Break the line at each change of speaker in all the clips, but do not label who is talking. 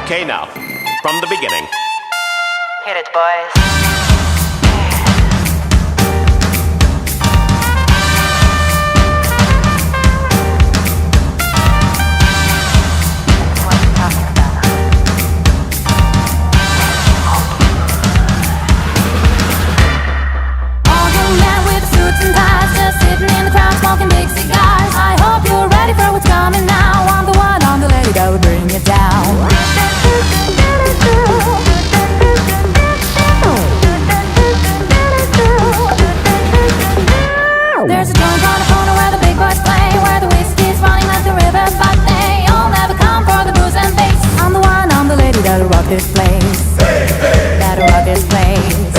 Okay, now, from the beginning.
Hit it, boys.
Smoking big cigars. I hope you're ready for what's coming now. I'm the one on the lady that will bring it down. There's a joint on the corner where the big boys play, where the whiskey's running like the river, but they all never come for the booze and bass. I'm the one on the lady that'll rock this place. That'll rock this place.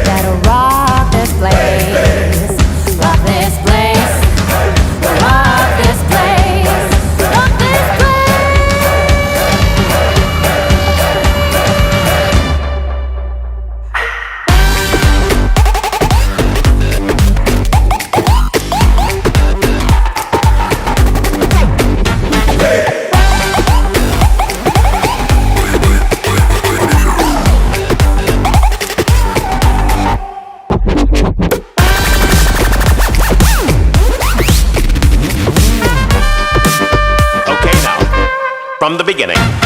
That'll rock this place. Rock this place. Rock this place. Rock this
From the beginning.